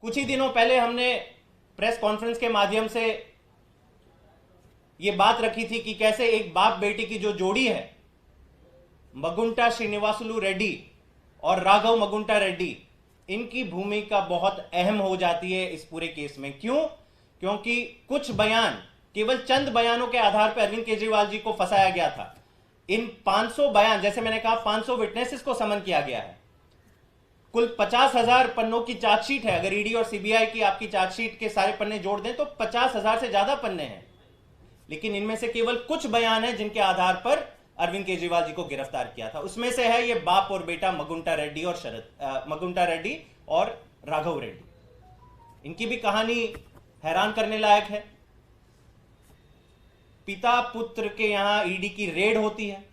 कुछ ही दिनों पहले हमने प्रेस कॉन्फ्रेंस के माध्यम से ये बात रखी थी कि कैसे एक बाप बेटी की जो जोड़ी है, मगुंटा श्रीनिवासुलु रेड्डी और राघव मगुंटा रेड्डी, इनकी भूमिका बहुत अहम हो जाती है इस पूरे केस में। क्यों? क्योंकि कुछ बयान, केवल चंद बयानों के आधार पर अरविंद केजरीवाल जी को फंसाया गया था। इन 500 बयान, जैसे मैंने कहा 500 विटनेसेस को समन किया गया है। कुल 50,000 पन्नों की चार्जशीट है। अगर ईडी और सीबीआई की आपकी चार्जशीट के सारे पन्ने जोड़ दें तो 50,000 से ज्यादा पन्ने हैं। लेकिन इनमें से केवल कुछ बयान हैं जिनके आधार पर अरविंद केजरीवाल जी को गिरफ्तार किया था। उसमें से है ये बाप और बेटा मगुंटा रेड्डी और राघव रेड्डी। इनकी भी कहानी हैरान करने लायक है। पिता पुत्र के यहां ईडी की रेड होती है।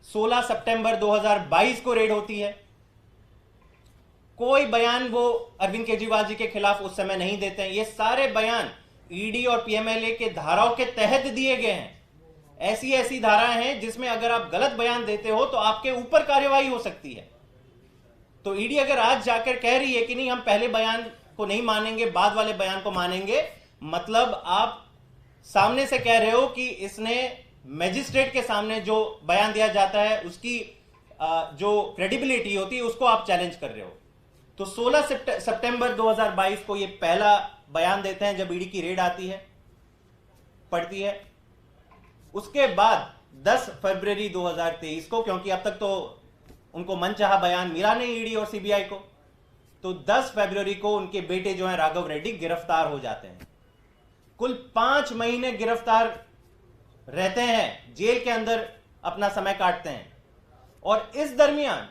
16 सितंबर 2022 को रेड होती है। कोई बयान वो अरविंद केजरीवाल जी के खिलाफ उस समय नहीं देते हैं। ये सारे बयान ईडी और पीएमएलए के धाराओं के तहत दिए गए हैं। ऐसी ऐसी धाराएं हैं जिसमें अगर आप गलत बयान देते हो तो आपके ऊपर कार्रवाई हो सकती है। तो ईडी अगर आज जाकर कह रही है कि नहीं, हम पहले बयान को नहीं मानेंगे, बाद वाले बयान को मानेंगे, मतलब आप सामने से कह रहे हो कि इसने मैजिस्ट्रेट के सामने जो बयान दिया जाता है उसकी जो क्रेडिबिलिटी होती है उसको आप चैलेंज कर रहे हो। तो 16 सितंबर 2022 को ये पहला बयान देते हैं जब ईडी की रेड आती है, पड़ती है। उसके बाद 10 फरवरी 2023 को, क्योंकि अब तक तो उनको मनचाहा बयान मिला नहीं ईडी और सीबीआई को, तो 10 फरवरी को उनके बेटे जो हैं राघव रेड्डी गिरफ्तार हो जाते हैं। कुल 5 महीने गिरफ्तार रहते हैं, जेल के अंदर अपना समय काटते हैं। और इस दरमियान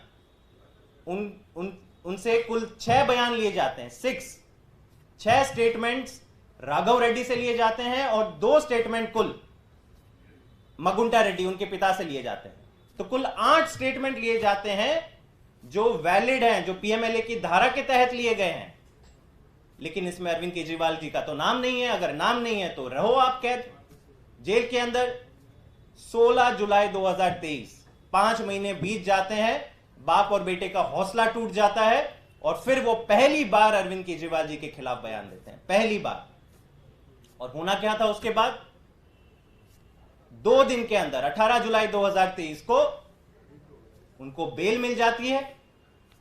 उनसे कुल 6 बयान लिए जाते हैं। 6 स्टेटमेंट्स राघव रेड्डी से लिए जाते हैं और 2 स्टेटमेंट कुल मगुंटा रेड्डी उनके पिता से लिए जाते हैं। तो कुल 8 स्टेटमेंट लिए जाते हैं जो वैलिड हैं, जो पीएमएलए की धारा के तहत लिए गए हैं। लेकिन इसमें अरविंद केजरीवाल जी का तो नाम नहीं है। अगर नाम नहीं है तो रहो आप कैद जेल के अंदर। 16 जुलाई 2023, 5 महीने बीत जाते हैं, बाप और बेटे का हौसला टूट जाता है और फिर वो पहली बार अरविंद केजरीवाल जी के खिलाफ बयान देते हैं, पहली बार। और होना क्या था उसके बाद? 2 दिन के अंदर 18 जुलाई 2023 को उनको बेल मिल जाती है।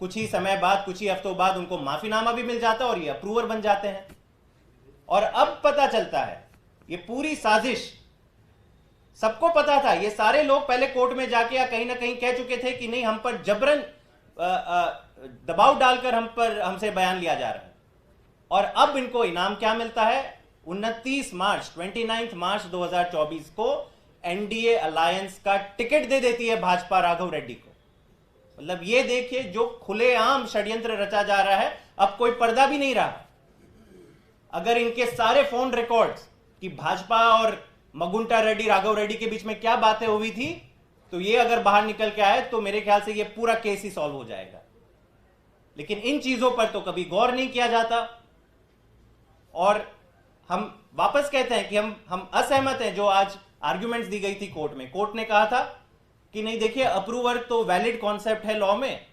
कुछ ही समय बाद, कुछ ही हफ्तों बाद उनको माफीनामा भी मिल जाता है और ये अप्रूवर बन जाते हैं। और अब पता चलता है ये पूरी साजिश, सबको पता था। ये सारे लोग पहले कोर्ट में जाके या कहीं ना कहीं कह चुके थे कि नहीं, हम पर जबरन दबाव डालकर हमसे बयान लिया जा रहा है। और अब इनको इनाम क्या मिलता है? 29 मार्च 2024 को एनडीए अलायंस का टिकट दे देती है भाजपा राघव रेड्डी को। मतलब ये देखिए, जो खुलेआम षड्यंत्र रचा जा रहा है, अब कोई पर्दा भी नहीं रहा। अगर इनके सारे फोन रिकॉर्ड्स कि भाजपा और मगुंटा रेड्डी, राघव रेड्डी के बीच में क्या बातें हुई थी, तो ये अगर बाहर निकल के आए तो मेरे ख्याल से ये पूरा केस ही सॉल्व हो जाएगा। लेकिन इन चीजों पर तो कभी गौर नहीं किया जाता। और हम वापस कहते हैं कि हम असहमत हैं जो आज आर्ग्यूमेंट्स दी गई थी कोर्ट में। कोर्ट ने कहा था कि नहीं, देखिए, अप्रूवर तो वैलिड कॉन्सेप्ट है लॉ में,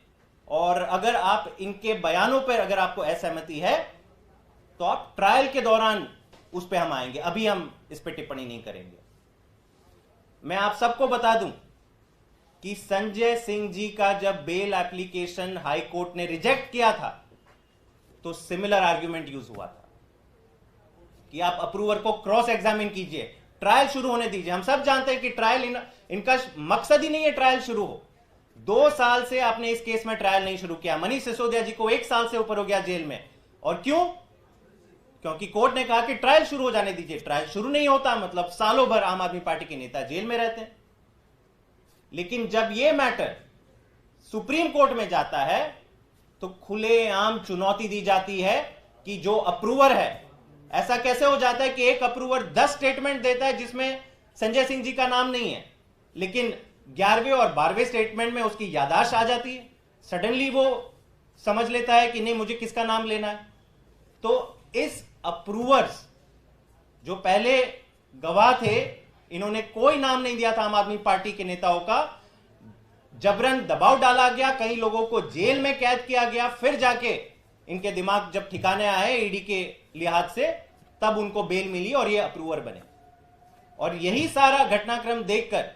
और अगर आप इनके बयानों पर अगर आपको असहमति है तो आप ट्रायल के दौरान उस पर हम आएंगे, अभी हम इस पर टिप्पणी नहीं करेंगे। मैं आप सबको बता दूं कि संजय सिंह जी का जब बेल एप्लीकेशन हाई कोर्ट ने रिजेक्ट किया था तो सिमिलर आर्ग्यूमेंट यूज हुआ था कि आप अप्रूवर को क्रॉस एग्जामिन कीजिए, ट्रायल शुरू होने दीजिए। हम सब जानते हैं कि ट्रायल इनका मकसद ही नहीं है ट्रायल शुरू हो। 2 साल से आपने इस केस में ट्रायल नहीं शुरू किया। मनीष सिसोदिया जी को 1 साल से ऊपर हो गया जेल में। और क्यों? क्योंकि कोर्ट ने कहा कि ट्रायल शुरू हो जाने दीजिए। ट्रायल शुरू नहीं होता मतलब सालों भर आम आदमी पार्टी के नेता जेल में रहते हैं। लेकिन जब यह मैटर सुप्रीम कोर्ट में जाता है तो खुलेआम चुनौती दी जाती है कि जो अप्रूवर है, ऐसा कैसे हो जाता है कि एक अप्रूवर 10 स्टेटमेंट देता है जिसमें संजय सिंह जी का नाम नहीं है, लेकिन 11वें और 12वें स्टेटमेंट में उसकी याददाश्त आ जाती है। सडनली वो समझ लेता है कि नहीं, मुझे किसका नाम लेना है। तो इस अप्रूवर्स जो पहले गवाह थे, इन्होंने कोई नाम नहीं दिया था आम आदमी पार्टी के नेताओं का, जबरन दबाव डाला गया, कई लोगों को जेल में कैद किया गया, फिर जाके इनके दिमाग जब ठिकाने आए ईडी के लिहाज से, तब उनको बेल मिली और ये अप्रूवर बने। और यही सारा घटनाक्रम देखकर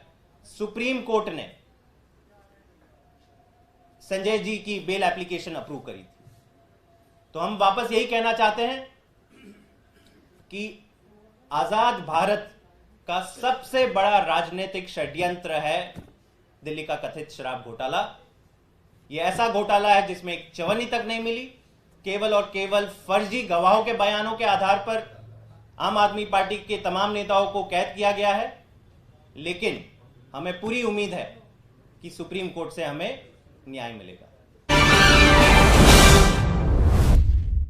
सुप्रीम कोर्ट ने संजय जी की बेल एप्लीकेशन अप्रूव करी थी। तो हम वापस यही कहना चाहते हैं कि आजाद भारत का सबसे बड़ा राजनीतिक षड्यंत्र है दिल्ली का कथित शराब घोटाला। यह ऐसा घोटाला है जिसमें एक चवन्नी तक नहीं मिली, केवल और केवल फर्जी गवाहों के बयानों के आधार पर आम आदमी पार्टी के तमाम नेताओं को कैद किया गया है। लेकिन हमें पूरी उम्मीद है कि सुप्रीम कोर्ट से हमें न्याय मिलेगा।